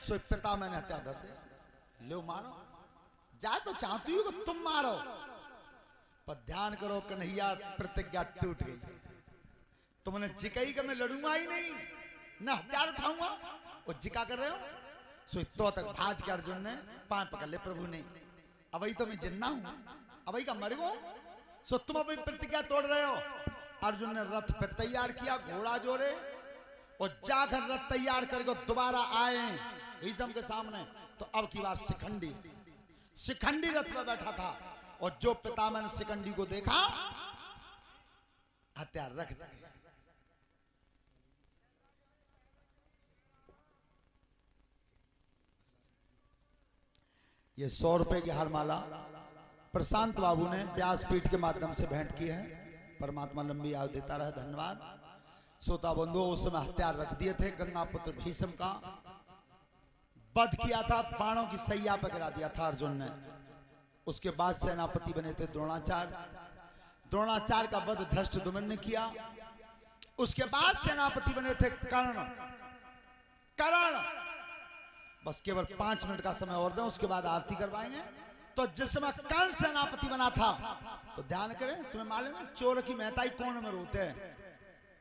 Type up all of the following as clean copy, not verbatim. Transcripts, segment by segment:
सो पिता मैंने हत्या कर दे, लो मारो, जा तो चाहती हूँ कि तुम मारो, पर ध्यान करो कन्हैया प्रतिज्ञा टूट गई है। तुमने जिकाई का मैं लड़ूंगा ही नहीं, न हथियार उठाऊंगा, और जिका कर रहे हो। सो तो तक भाज के अर्जुन ने पांव पकड़ ले, प्रभु ने अभी तो मैं जिन्ना हूं, अभी का मर गो, सो तुम अभी प्रतिज्ञा तोड़ रहे हो। अर्जुन ने रथ पे तैयार किया, घोड़ा जोड़े और जाकर रथ तैयार करके दोबारा आए भीष्म के सामने। तो अब की बार शिखंडी रथ पे बैठा था, और जो पितामह ने शिखंडी को देखा हथियार रख दिए। ये 100 रुपए की हारमाला प्रशांत बाबू ने व्यासपीठ के माध्यम से भेंट की है। परमात्मा लंबी आयु देता रहे, धन्यवाद। श्रोता बंधुओं, उस समय हथियार रख दिए थे। गंगा पुत्र भीष्म का वध किया था, बाणों की सैया पर गिरा दिया था अर्जुन ने। उसके बाद सेनापति बने थे द्रोणाचार्य। द्रोणाचार्य का वध धृष्टद्युम्न ने किया। उसके बाद सेनापति बने थे कर्ण। बस केवल 5 मिनट का समय और दें, उसके बाद आरती करवाएंगे। तो जिस समय कर्ण सेनापति बना था, तो ध्यान करें, तुम्हें मालूम है चोर की मेहताई कौन में रोते हैं?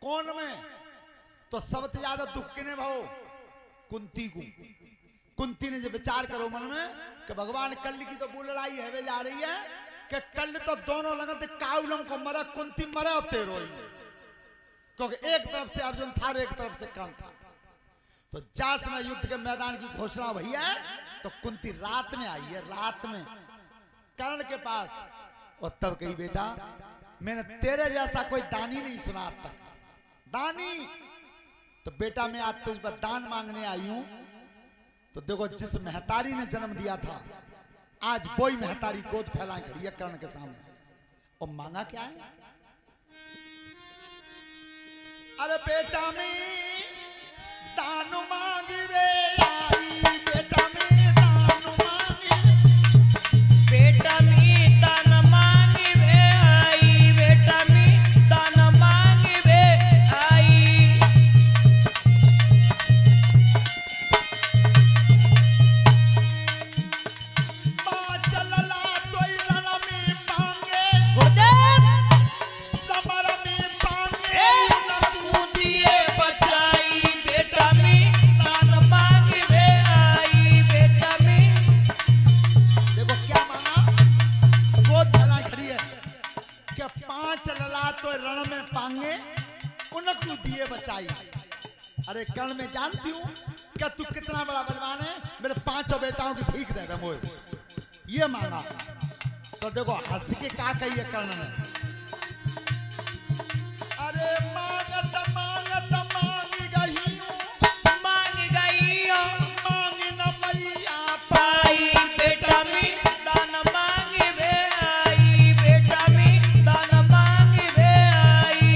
कौन में? तो सबसे ज्यादा दुख किने भाव? कुंती को। कुंती ने जो विचार करो मन में कि भगवान कल्ल की तो वो लड़ाई है जा रही है कि कल्ल तो दोनों लगन काउलम को मरा, कुंती मरे और तेरो, क्योंकि एक तरफ से अर्जुन था और एक तरफ से कर्ण था। तो जस में युद्ध के मैदान की घोषणा भई है, तो कुंती रात में आई है, रात में कर्ण के पास, और तब कही बेटा मैंने तेरे जैसा कोई दानी नहीं सुना आज तक, दानी। तो बेटा मैं आज तुझ पर दान मांगने आई हूं। तो देखो, जिस महतारी ने जन्म दिया था, आज वही महतारी गोद फैलाए खड़ी है कर्ण के सामने। और मांगा क्या है? अरे बेटा मैं दान मांगी रे आई, बेटा मैं दान मांगी, बेटा मैं दान मांगी रे आई, बेटा मैं दान मांगी रे आई। चलला तो रण में पांगे, गुरुदेव समर में पांगे, तू दिए बचाई, बेटा मैं दान मांगी रे आई, बेटा मैं। देखो क्या मांगा, गोद फैलाए खड़ी है कि 5 लला तो रण में पांगे, उनको दिए बचाई। अरे कर्ण में जानती हूं क्या तू कितना बड़ा बलवान है, मेरे 5 बेटाओं की भीख दे दे मुझे, ये मांगा। तो देखो हंस के क्या कही है कर्ण ने, अरे मांगत मांगत मांगी गई, मांगी गई हो मांगी न मैया पाई, बेटा मैं दान मांगी रे आई, बेटा मैं दान मांगी रे आई।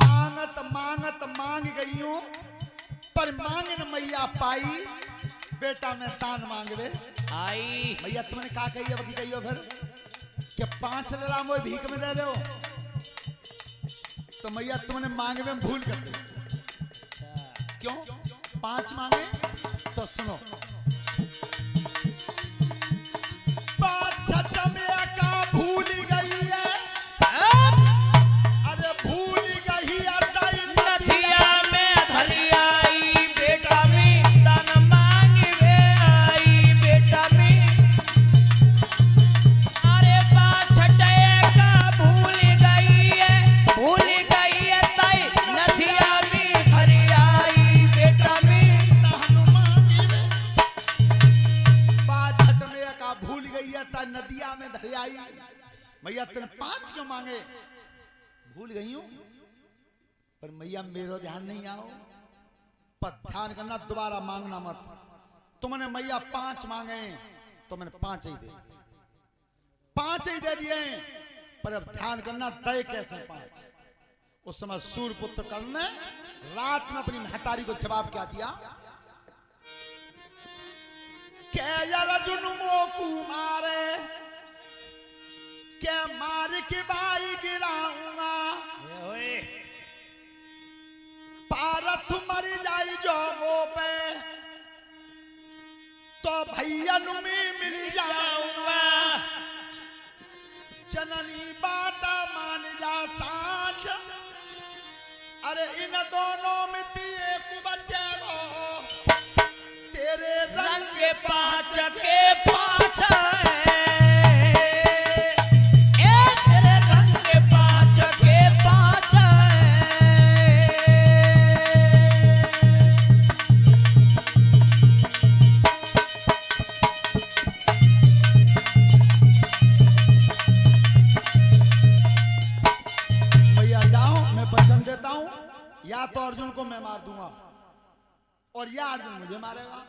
मांगत मांगत मांग गई हूं, पर मांगन मैया पाई, बेटा मैं दान मांगवे आई। भैया। तुमने कहा कही है, कही हो फिर कि 5 लड़ा वो भीख में दे दो, तो मैया तुमने मांगे में भूल कर दे। क्यों 5 मांगे? तो सुनो, 5 छठ में का भूल गई है, अरे भूल गई है नथिया में धरी आई, बेटा मैं दान मांगी रे आई, बेटा मैं। अरे 5 छठे का भूल गई है ताई, नथिया में धरी आई, बेटा मैं। 5 छठ में का भूल गई है ता नदिया में धरी आई। मैया तुमने 5 क्यों मांगे? भूल गई हूं, पर मैया मेरो ध्यान नहीं आओ, पर ध्यान करना, दोबारा मांगना मत। तुमने मैया 5 मांगे, तो मैंने 5 ही दे दिए, 5 ही दे दिए। पर अब ध्यान करना, दे कैसे 5? उस समय सूर्यपुत्र कर्ण ने रात में अपनी महतारी को जवाब क्या दिया, के अर्जुन मोकू मारे, के मार के बाई गिराऊंगा, पारथ मर जाई जो मो पे तो भैया नुमी मिल जाऊंगा जननी बात मान जा साच अरे इन दोनों में एक बच्चे हो तेरे रंग पाँच के पाँच तेरे रंग पाँच के पाँच भैया जाओ मैं वचन देता हूं या तो अर्जुन को मैं मार दूंगा और या अर्जुन मुझे मारेगा।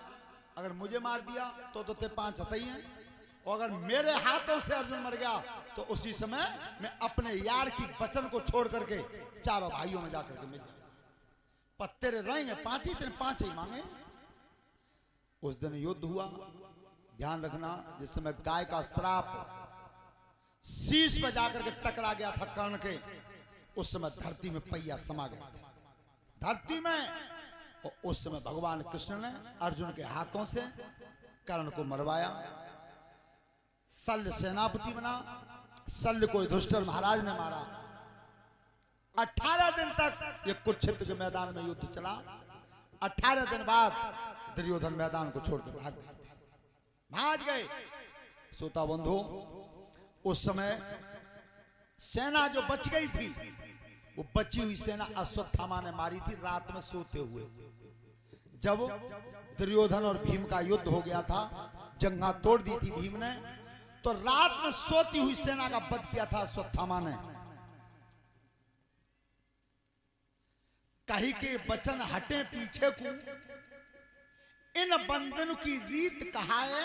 अगर मुझे मार दिया तो ते 5 हते ही हैं और अगर मेरे हाथों से अर्जुन मर गया तो उसी समय मैं अपने यार की वचन को छोड़ करके चारों भाइयों में जाकर के मिल जाऊंगा। पर तेरे रहेंगे 5 ही, तेरे 5 ही मांगे। उस दिन युद्ध हुआ, ध्यान रखना, जिस समय गाय का श्राप शीश पर जाकर के टकरा गया था कर्ण के, उस समय धरती में पहिया समा गया था धरती में। और उस समय भगवान कृष्ण ने अर्जुन के हाथों से कर्ण को मरवाया। शल्य सेनापति बना, शल्य को युधिष्ठिर महाराज ने मारा। 18 दिन तक ये कुरुक्षेत्र के मैदान में युद्ध चला। 18 दिन बाद दुर्योधन मैदान को छोड़कर भाग गए। श्रोता बंधु, उस समय सेना जो बच गई थी, वो बची हुई सेना अश्वत्थामा ने मारी थी रात में सोते हुए। जब दुर्योधन और भीम का युद्ध हो गया था, जंगा तोड़ दी थी भीम ने, तो रात में सोती हुई सेना का वध किया था अश्वत्थामा ने। कहीं के वचन हटे पीछे को, इन बंधन की रीत कहाए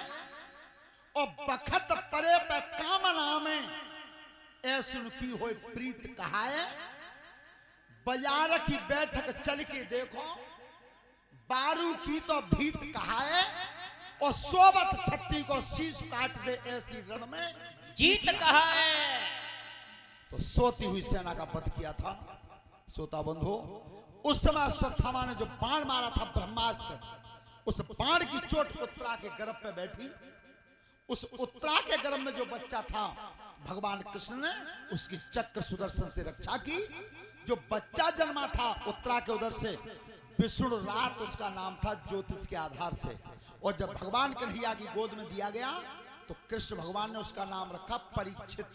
और बखत परे पे कामना में ऐसुन की हो प्रीत कहाए। बाजार की बैठक चल के देखो, बारू की तो भीत कहाए और सोबत छत्ती को शीश काट दे ऐसी रण में जीत कहा है। तो सोती हुई सेना का वध किया था। श्रोता बंधु, उस समय अश्वत्थामा ने जो बाण मारा था ब्रह्मास्त्र, उस बाण की चोट उत्तरा के गर्भ पे बैठी। उस उत्तरा के गर्भ में जो बच्चा था, भगवान कृष्ण ने उसकी चक्र सुदर्शन से रक्षा की। जो बच्चा जन्मा था उत्तरा के उदर से, विष्णु रात उसका नाम था, ज्योतिष के आधार से। और जब भगवान कन्हैया की गोद में दिया गया तो कृष्ण भगवान ने उसका नाम रखा परीक्षित,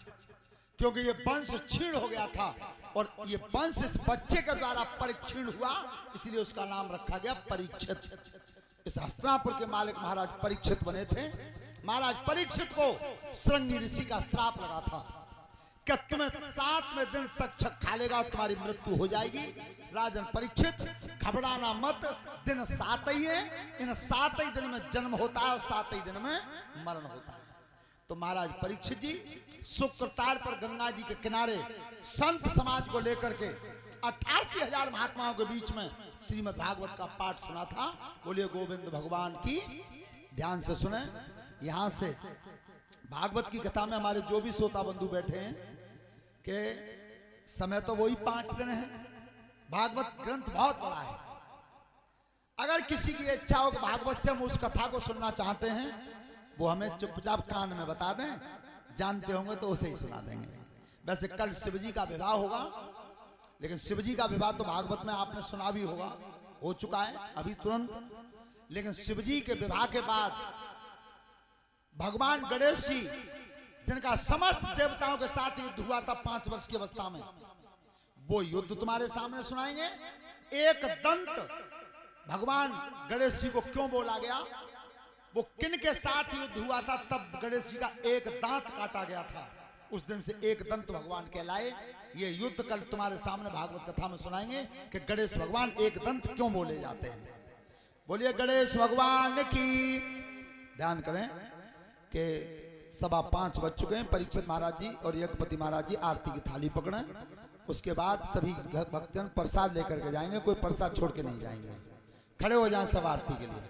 क्योंकि ये वंश क्षीण हो गया था और ये वंश इस बच्चे के द्वारा परीक्षीण हुआ, इसलिए उसका नाम रखा गया परीक्षित। इस हस्तिनापुर के मालिक महाराज परीक्षित बने थे। महाराज परीक्षित को श्रृंगी ऋषि का श्राप लगा था कि तुम्हें 7वें दिन तक्षक खा लेगा, तुम्हारी मृत्यु हो जाएगी। राजन परीक्षित, घबराना मत, दिन 7 ही है, इन 7 ही दिन में जन्म होता है और 7 ही दिन में मरण होता है। तो महाराज परीक्षित जी शुक्रतार पर गंगा जी के किनारे संत समाज को लेकर के 88,000 महात्माओं के बीच में श्रीमद् भागवत का पाठ सुना था। बोलिए गोविंद भगवान की। ध्यान से सुने, यहां से भागवत की कथा में हमारे जो भी श्रोता बंधु बैठे हैं कि समय तो वही 5 दिन है। भागवत ग्रंथ बहुत बड़ा है। अगर किसी की इच्छा हो कि भागवत से हम उस कथा को सुनना चाहते हैं, वो हमें चुपचाप कान में बता दें, जानते होंगे तो उसे ही सुना देंगे। वैसे कल शिवजी का विवाह होगा, लेकिन शिवजी का विवाह तो भागवत में आपने सुना भी होगा, हो चुका है अभी तुरंत। लेकिन शिवजी के विवाह के बाद भगवान गणेश जी, जिनका समस्त देवताओं के साथ युद्ध हुआ था 5 वर्ष की अवस्था में, वो युद्ध तुम्हारे सामने सुनाएंगे। एक दंत भगवान गणेश जी को क्यों बोला गया, वो किन के साथ युद्ध हुआ था, तब गणेश जी का एक दांत काटा गया था, उस दिन से एक दंत भगवान कहलाए। ये युद्ध कल तुम्हारे सामने भागवत कथा में सुनाएंगे कि गणेश भगवान एक दंत क्यों बोले जाते हैं। बोलिए गणेश भगवान की। ध्यान करें कि 5:15 बज चुके हैं। परीक्षित महाराज जी और यज्ञपति महाराज जी आरती की थाली पकड़ें। उसके बाद सभी भक्तजन प्रसाद लेकर के जाएंगे, कोई प्रसाद छोड़ के नहीं जाएंगे। खड़े हो जाएं सब आरती के लिए।